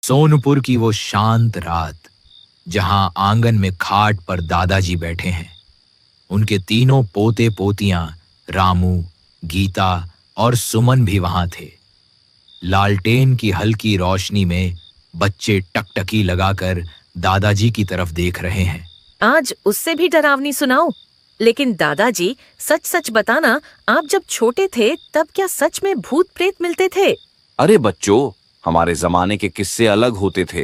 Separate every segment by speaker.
Speaker 1: सोनपुर की वो शांत रात, जहां आंगन में खाट पर दादाजी बैठे हैं। उनके तीनों पोते पोतियां रामू, गीता और सुमन भी वहां थे। लालटेन की हल्की रोशनी में बच्चे टकटकी लगाकर दादाजी की तरफ देख रहे हैं।
Speaker 2: आज उससे भी डरावनी सुनाओ। लेकिन दादाजी, सच सच बताना, आप जब छोटे थे तब क्या सच में भूत प्रेत मिलते थे?
Speaker 3: अरे बच्चों, हमारे जमाने के किस्से अलग होते थे।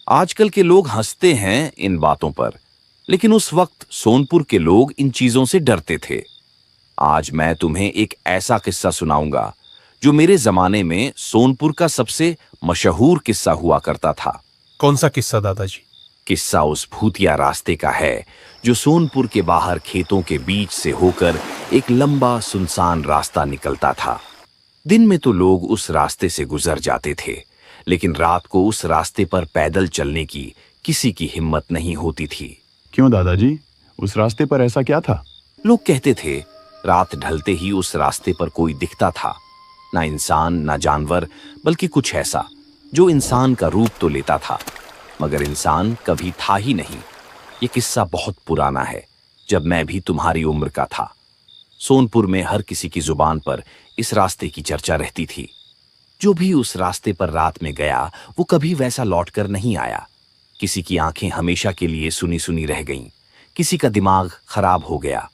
Speaker 3: आजकल के लोग हंसते हैं इन बातों पर, लेकिन उस वक्त सोनपुर के लोग इन चीजों से डरते थे। आज मैं तुम्हें एक ऐसा किस्सा सुनाऊंगा जो मेरे जमाने में सोनपुर का सबसे मशहूर किस्सा हुआ करता था।
Speaker 4: कौन सा किस्सा दादाजी?
Speaker 3: किस्सा उस भूतिया रास्ते का है जो सोनपुर के बाहर खेतों के बीच से होकर एक लंबा सुनसान रास्ता निकलता था। दिन में तो लोग उस रास्ते से गुजर जाते थे, लेकिन रात को उस रास्ते पर पैदल चलने की किसी की हिम्मत नहीं होती थी।
Speaker 5: क्यों दादाजी, उस रास्ते पर ऐसा क्या था?
Speaker 3: लोग कहते थे रात ढलते ही उस रास्ते पर कोई दिखता था, ना इंसान ना जानवर, बल्कि कुछ ऐसा जो इंसान का रूप तो लेता था मगर इंसान कभी था ही नहीं। ये किस्सा बहुत पुराना है, जब मैं भी तुम्हारी उम्र का था। सोनपुर में हर किसी की जुबान पर इस रास्ते की चर्चा रहती थी। जो भी उस रास्ते पर रात में गया वो कभी वैसा लौटकर नहीं आया। किसी की आंखें हमेशा के लिए सुनी सुनी रह गईं, किसी का दिमाग खराब हो गया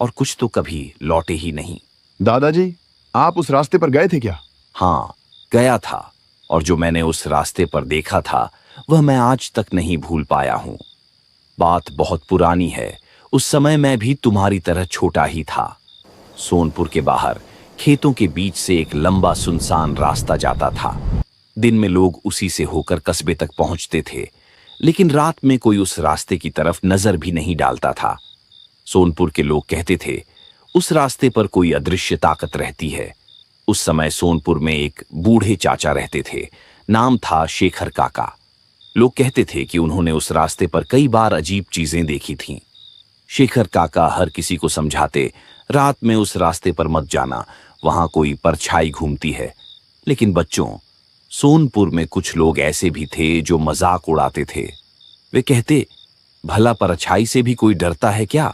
Speaker 3: और कुछ तो कभी लौटे ही नहीं।
Speaker 5: दादाजी, आप उस रास्ते पर गए थे क्या?
Speaker 3: हाँ, गया था, और जो मैंने उस रास्ते पर देखा था वह मैं आज तक नहीं भूल पाया हूं। बात बहुत पुरानी है, उस समय मैं भी तुम्हारी तरह छोटा ही था। सोनपुर के बाहर खेतों के बीच से एक लंबा सुनसान रास्ता जाता था। दिन में लोग उसी से होकर कस्बे तक पहुंचते थे, लेकिन रात में कोई उस रास्ते की तरफ नजर भी नहीं डालता था। सोनपुर के लोग कहते थे उस रास्ते पर कोई अदृश्य ताकत रहती है। उस समय सोनपुर में एक बूढ़े चाचा रहते थे, नाम था शेखर काका। लोग कहते थे कि उन्होंने उस रास्ते पर कई बार अजीब चीजें देखी थीं। शेखर काका हर किसी को समझाते रात में उस रास्ते पर मत जाना, वहां कोई परछाई घूमती है। लेकिन बच्चों, सोनपुर में कुछ लोग ऐसे भी थे जो मजाक उड़ाते थे। वे कहते, भला परछाई से भी कोई डरता है क्या?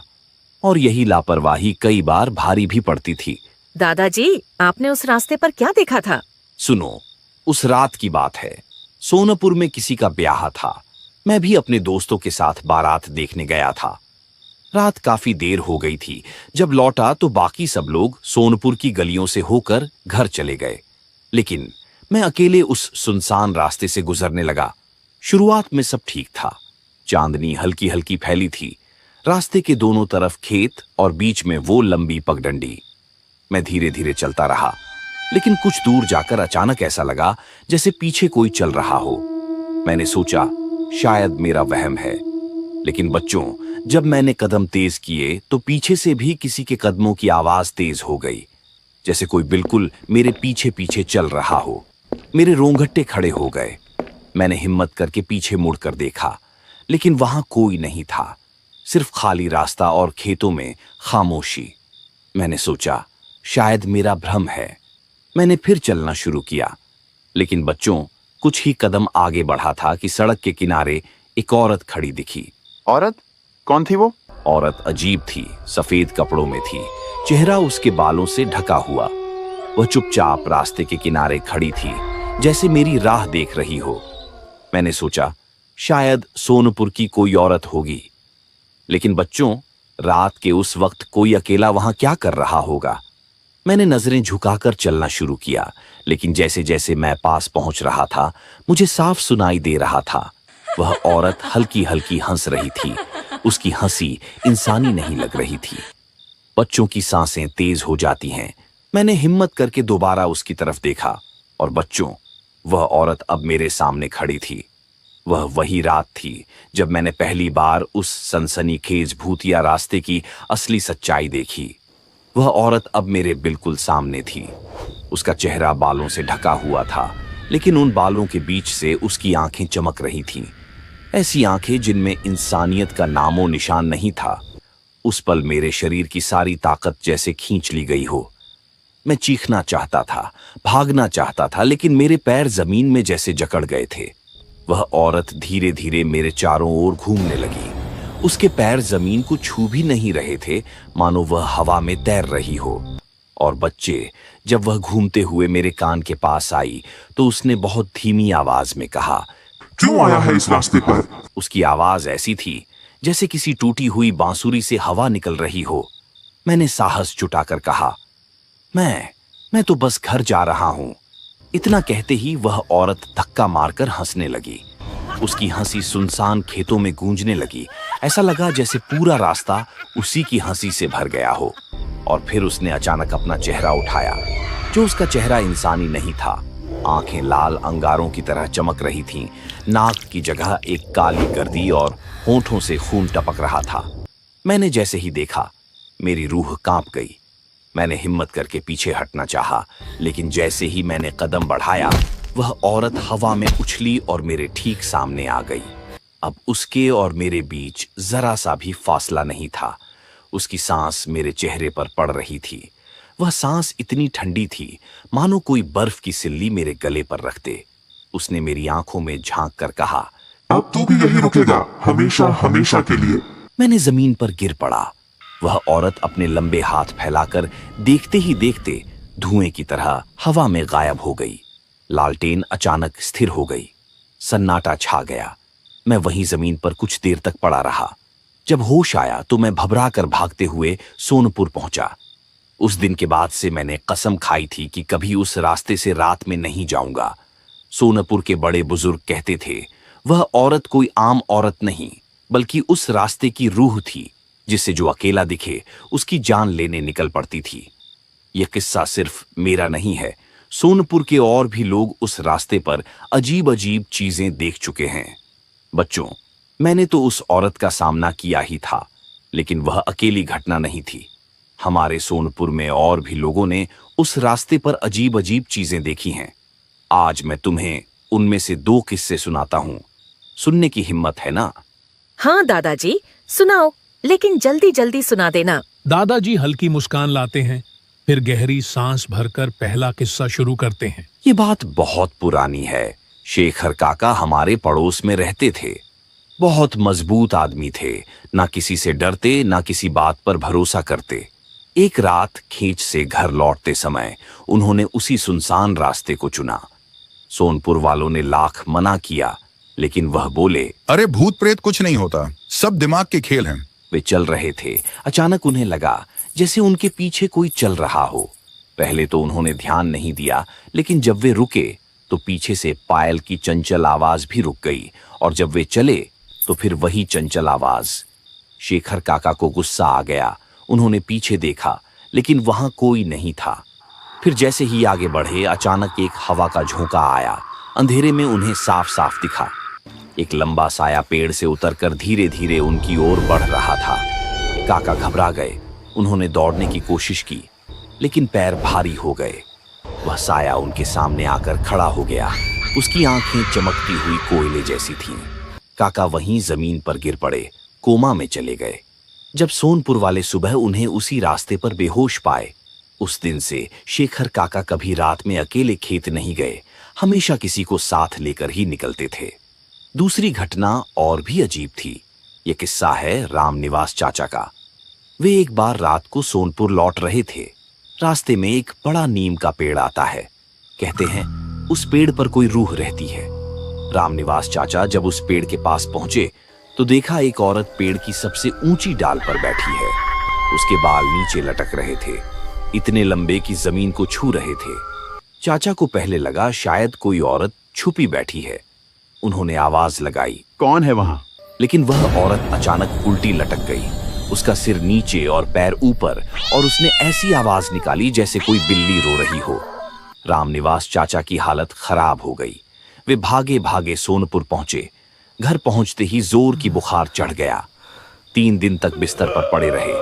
Speaker 3: और यही लापरवाही कई बार भारी भी पड़ती थी।
Speaker 2: दादाजी, आपने उस रास्ते पर क्या देखा था?
Speaker 3: सुनो, उस रात की बात है। सोनपुर में किसी का ब्याह था। मैं भी अपने दोस्तों के साथ बारात देखने गया था। रात काफी देर हो गई थी। जब लौटा तो बाकी सब लोग सोनपुर की गलियों से होकर घर चले गए, लेकिन मैं अकेले उस सुनसान रास्ते से गुजरने लगा। शुरुआत में सब ठीक था। चांदनी हल्की हल्की फैली थी। रास्ते के दोनों तरफ खेत और बीच में वो लंबी पगडंडी। मैं धीरे धीरे चलता रहा, लेकिन कुछ दूर जाकर अचानक ऐसा लगा जैसे पीछे कोई चल रहा हो। मैंने सोचा शायद मेरा वहम है, लेकिन बच्चों, जब मैंने कदम तेज किए तो पीछे से भी किसी के कदमों की आवाज तेज हो गई, जैसे कोई बिल्कुल मेरे पीछे पीछे चल रहा हो। मेरे रोंगटे खड़े हो गए। मैंने हिम्मत करके पीछे मुड़कर देखा, लेकिन वहां कोई नहीं था, सिर्फ खाली रास्ता और खेतों में खामोशी। मैंने सोचा शायद मेरा भ्रम है। मैंने फिर चलना शुरू किया, लेकिन बच्चों, कुछ ही कदम आगे बढ़ा था कि सड़क के किनारे एक औरत खड़ी दिखी।
Speaker 5: औरत? कौन थी वो?
Speaker 3: औरत अजीब थी, सफेद कपड़ों में थी, चेहरा उसके बालों से ढका हुआ। वह चुपचाप रास्ते के किनारे खड़ी थी, जैसे मेरी राह देख रही हो। मैंने सोचा शायद सोनपुर की कोई औरत होगी, लेकिन बच्चों, रात के उस वक्त कोई अकेला वहां क्या कर रहा होगा? मैंने नजरें झुकाकर चलना शुरू किया, लेकिन जैसे जैसे मैं पास पहुंच रहा था मुझे साफ सुनाई दे रहा था। वह औरत हल्की हल्की हंस रही थी। उसकी हंसी इंसानी नहीं लग रही थी। बच्चों की सांसें तेज हो जाती हैं। मैंने हिम्मत करके दोबारा उसकी तरफ देखा, और बच्चों, वह औरत अब मेरे सामने खड़ी थी। वह वही रात थी जब मैंने पहली बार उस सनसनीखेज भूतिया रास्ते की असली सच्चाई देखी। वह औरत अब मेरे बिल्कुल सामने थी। उसका चेहरा बालों से ढका हुआ था, लेकिन उन बालों के बीच से उसकी आंखें चमक रही थीं, ऐसी आंखें जिनमें इंसानियत का नामो निशान नहीं था। उस पल मेरे शरीर की सारी ताकत जैसे खींच ली गई हो। मैं चीखना चाहता था, भागना चाहता था, लेकिन मेरे पैर जमीन में जैसे जकड़ गए थे। वह औरत धीरे धीरे मेरे चारों ओर घूमने लगी। उसके पैर जमीन को छू भी नहीं रहे थे, मानो वह हवा में तैर रही हो। और बच्चे, जब वह घूमते हुए मेरे कान के पास आई तो उसने बहुत धीमी आवाज में कहा,
Speaker 6: क्यों आया है इस रास्ते पर?
Speaker 3: उसकी आवाज ऐसी थी जैसे किसी टूटी हुई बांसुरी से हवा निकल रही हो। मैंने साहस जुटाकर कहा, मैं तो बस घर जा रहा हूं। इतना कहते ही वह औरत धक्का मारकर हंसने लगी। उसकी हंसी सुनसान खेतों में गूंजने लगी। ऐसा लगा जैसे पूरा रास्ता उसी की हंसी से भर गया हो। और फिर उसने अचानक अपना चेहरा उठाया, जो उसका चेहरा इंसानी नहीं था। आंखें लाल अंगारों की तरह चमक रही थीं, नाक की जगह एक काली गर्दी और होंठों से खून टपक रहा था। मैंने जैसे ही देखा, मेरी रूह कांप गई। मैंने हिम्मत करके पीछे हटना चाहा, लेकिन जैसे ही मैंने कदम बढ़ाया, वह औरत हवा में उछली और मेरे ठीक सामने आ गई। अब उसके और मेरे बीच जरा सा भी फासला नहीं था। उसकी सांस मेरे चेहरे पर पड़ रही थी। वह सांस इतनी ठंडी थी मानो कोई बर्फ की सिल्ली मेरे गले पर रख दे। उसने मेरी आंखों में झांक कर कहा,
Speaker 6: अब तू भी यही रुकेगा, हमेशा हमेशा के लिए?
Speaker 3: मैंने जमीन पर गिर पड़ा। वह औरत अपने लंबे हाथ फैलाकर देखते ही देखते धुएं की तरह हवा में गायब हो गई। लालटेन अचानक स्थिर हो गई। सन्नाटा छा गया। मैं वहीं जमीन पर कुछ देर तक पड़ा रहा। जब होश आया तो मैं घबरा कर भागते हुए सोनपुर पहुंचा। उस दिन के बाद से मैंने कसम खाई थी कि कभी उस रास्ते से रात में नहीं जाऊंगा। सोनपुर के बड़े बुजुर्ग कहते थे, वह औरत कोई आम औरत नहीं, बल्कि उस रास्ते की रूह थी, जिसे जो अकेला दिखे उसकी जान लेने निकल पड़ती थी। यह किस्सा सिर्फ मेरा नहीं है। सोनपुर के और भी लोग उस रास्ते पर अजीब अजीब चीजें देख चुके हैं। बच्चों, मैंने तो उस औरत का सामना किया ही था, लेकिन वह अकेली घटना नहीं थी। हमारे सोनपुर में और भी लोगों ने उस रास्ते पर अजीब अजीब चीजें देखी हैं। आज मैं तुम्हें उनमें से 2 किस्से सुनाता हूं। सुनने की हिम्मत है ना?
Speaker 2: हाँ दादाजी, सुनाओ, लेकिन जल्दी जल्दी सुना देना।
Speaker 4: दादाजी हल्की मुस्कान लाते हैं, फिर गहरी सांस भरकर पहला किस्सा शुरू करते हैं।
Speaker 3: ये बात बहुत पुरानी है। शेखर काका हमारे पड़ोस में रहते थे। बहुत मजबूत आदमी थे, ना किसी से डरते, ना किसी बात पर भरोसा करते। एक रात खींच से घर लौटते समय उन्होंने उसी सुनसान रास्ते को चुना। सोनपुर वालों ने लाख मना किया, लेकिन वह बोले,
Speaker 7: अरे भूत प्रेत कुछ नहीं होता, सब दिमाग के खेल हैं।
Speaker 3: वे चल रहे थे। अचानक उन्हें लगा जैसे उनके पीछे कोई चल रहा हो। पहले तो उन्होंने ध्यान नहीं दिया, लेकिन जब वे रुके तो पीछे से पायल की चंचल आवाज भी रुक गई, और जब वे चले तो फिर वही चंचल आवाज। शेखर काका को गुस्सा आ गया। उन्होंने पीछे देखा, लेकिन वहां कोई नहीं था। फिर जैसे ही आगे बढ़े, अचानक एक हवा का झोंका आया। अंधेरे में उन्हें साफ साफ दिखा। एक लंबा साया पेड़ से उतरकर धीरे धीरे उनकी ओर बढ़ रहा था। काका घबरा गए। उन्होंने दौड़ने की कोशिश की, लेकिन पैर भारी हो गए। वह साया उनके सामने आकर खड़ा हो गया। उसकी आंखें चमकती हुई कोयले जैसी थीं। काका वहीं जमीन पर गिर पड़े, कोमा में चले गए। जब सोनपुर वाले सुबह उन्हें उसी रास्ते पर बेहोश पाए, उस दिन से शेखर काका कभी रात में अकेले खेत नहीं गए, हमेशा किसी को साथ लेकर ही निकलते थे। दूसरी घटना और भी अजीब थी। यह किस्सा है रामनिवास चाचा का। वे एक बार रात को सोनपुर लौट रहे थे। रास्ते में एक बड़ा नीम का पेड़ आता है। कहते हैं उस पेड़ पर कोई रूह रहती है। रामनिवास चाचा जब उस पेड़ के पास पहुंचे तो देखा एक औरत पेड़ की सबसे ऊंची डाल पर बैठी है। उसके बाल नीचे लटक रहे थे, इतने लंबे कि जमीन को छू रहे थे। चाचा को पहले लगा शायद कोई औरत छुपी बैठी है। उन्होंने आवाज लगाई,
Speaker 5: कौन है वहां?
Speaker 3: लेकिन वह औरत अचानक उल्टी लटक गई। उसका सिर नीचे और पैर ऊपर, और उसने ऐसी आवाज निकाली जैसे कोई बिल्ली रो रही हो। रामनिवास चाचा की हालत खराब हो गई। वे भागे भागे सोनपुर पहुंचे। घर पहुंचते ही जोर की बुखार चढ़ गया। 3 दिन तक बिस्तर पर पड़े रहे।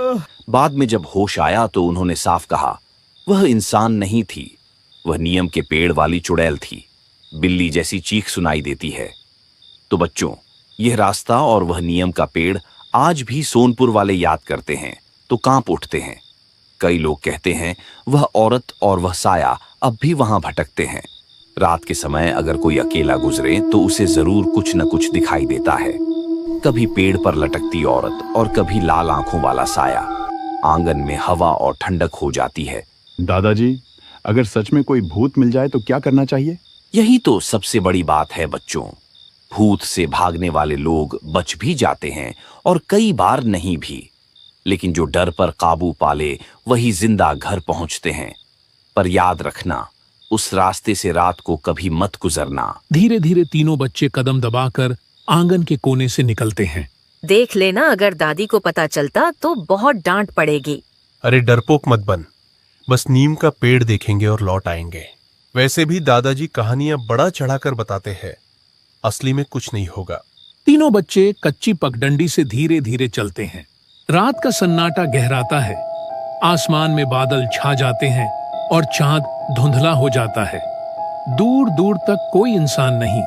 Speaker 3: बाद में जब होश आया तो उन्होंने साफ कहा, वह इंसान नहीं थी, वह नीम के पेड़ वाली चुड़ैल थी। बिल्ली जैसी चीख सुनाई देती है। तो बच्चों, यह रास्ता और वह नीम का पेड़ आज भी सोनपुर वाले याद करते हैं तो कांप उठते हैं। कई लोग कहते हैं वह औरत और वह साया अब भी वहां भटकते हैं। रात के समय अगर कोई अकेला गुजरे तो उसे जरूर कुछ न कुछ दिखाई देता है, कभी पेड़ पर लटकती औरत और कभी लाल आंखों वाला साया। आंगन में हवा और ठंडक हो जाती है।
Speaker 5: दादाजी, अगर सच में कोई भूत मिल जाए तो क्या करना चाहिए?
Speaker 3: यही तो सबसे बड़ी बात है बच्चों। भूत से भागने वाले लोग बच भी जाते हैं और कई बार नहीं भी, लेकिन जो डर पर काबू पाले वही जिंदा घर पहुंचते हैं। पर याद रखना, उस रास्ते से रात को कभी मत गुजरना।
Speaker 4: धीरे धीरे तीनों बच्चे कदम दबाकर आंगन के कोने से निकलते हैं।
Speaker 2: देख लेना, अगर दादी को पता चलता तो बहुत डांट पड़ेगी।
Speaker 8: अरे डरपोक मत बन, बस नीम का पेड़ देखेंगे और लौट आएंगे। वैसे भी दादाजी कहानियां बड़ा चढ़ाकर बताते हैं, असली में कुछ नहीं होगा।
Speaker 4: तीनों बच्चे कच्ची पगडंडी से धीरे धीरे चलते हैं। रात का सन्नाटा गहराता है, आसमान में बादल छा जाते हैं और चांद धुंधला हो जाता है। दूर दूर तक कोई इंसान नहीं,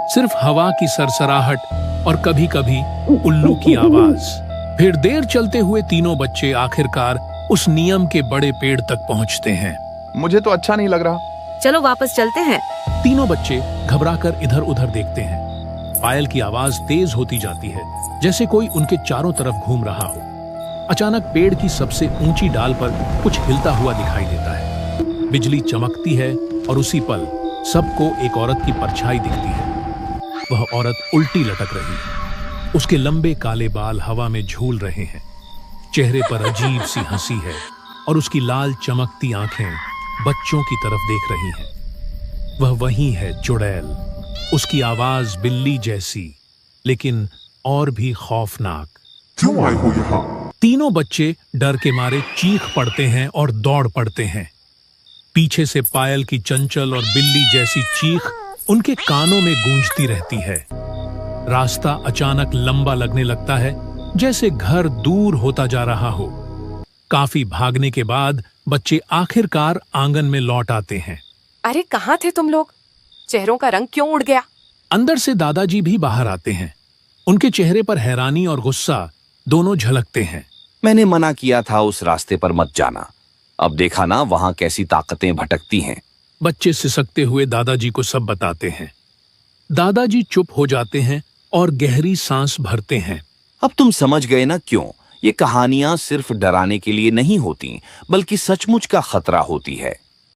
Speaker 4: सिर्फ हवा की सरसराहट और कभी कभी उल्लू की आवाज। फिर देर चलते हुए तीनों बच्चे आखिरकार उस नीम के बड़े पेड़ तक पहुंचते हैं।
Speaker 5: मुझे तो अच्छा नहीं लग रहा।
Speaker 2: चलो वापस चलते हैं।
Speaker 4: तीनों बच्चे घबराकर इधर उधर देखते हैं। पायल की आवाज तेज होती जाती है, जैसे कोई उनके चारों तरफ घूम रहा हो। अचानक पेड़ की सबसे ऊंची डाल पर कुछ हिलता हुआ दिखाई देता है। बिजली चमकती है और उसी पल सबको एक औरत की परछाई दिखती है। वह औरत उल्टी लटक रही है, उसके लंबे काले बाल हवा में झूल रहे हैं। चेहरे पर अजीब सी हंसी है और उसकी लाल चमकती आंखें बच्चों की तरफ देख रही हैं। वह वही है चुड़ैल। उसकी आवाज बिल्ली जैसी, लेकिन और भी खौफनाक।
Speaker 6: क्यों आए हो यहाँ?
Speaker 4: तीनों बच्चे डर के मारे चीख पड़ते हैं और दौड़ पड़ते हैं। पीछे से पायल की चंचल और बिल्ली जैसी चीख उनके कानों में गूंजती रहती है। रास्ता अचानक लंबा लगने लगता है, जैसे घर दूर होता जा रहा हो। काफी भागने के बाद बच्चे आखिरकार आंगन में लौट आते हैं।
Speaker 9: अरे कहाँ थे तुम लोग? चेहरों का रंग क्यों उड़ गया?
Speaker 4: अंदर से दादाजी भी बाहर आते हैं। उनके चेहरे पर हैरानी और गुस्सा दोनों झलकते हैं।
Speaker 3: मैंने मना किया था उस रास्ते पर मत जाना। अब देखा ना वहां कैसी ताकतें भटकती हैं।
Speaker 4: बच्चे सिसकते हुए दादाजी को सब बताते हैं। दादाजी चुप हो जाते हैं और गहरी सांस भरते हैं।
Speaker 3: अब तुम समझ गए ना क्यों ये कहानियां सिर्फ डराने के लिए नहीं होती, बल्कि सचमुच का खतरा होती है।